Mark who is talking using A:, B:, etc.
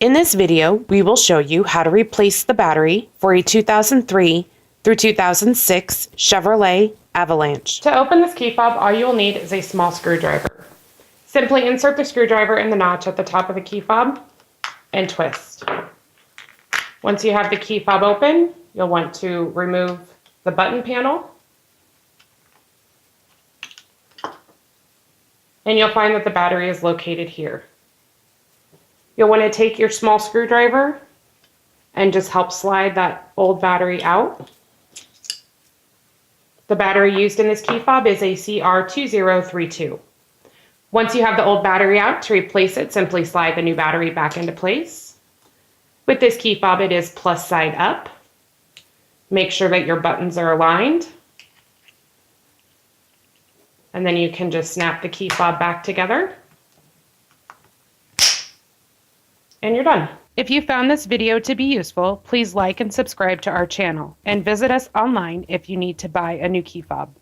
A: In this video, we will show you how to replace the battery for a 2003 through 2006 Chevrolet Avalanche.
B: To open this key fob, all you'll need is a small screwdriver. Simply insert the screwdriver in the notch at the top of the key fob and twist. Once you have the key fob open, you'll want to remove the button panel. And you'll find that the battery is located here. You'll want to take your small screwdriver and just help slide that old battery out. The battery used in this key fob is a CR2032. Once you have the old battery out, to replace it, simply slide the new battery back into place. With this key fob, it is plus side up. Make sure that your buttons are aligned. And then you can just snap the key fob back together. And you're done. If you found this video to be useful, please like and subscribe to our channel and visit us online if you need to buy a new key fob.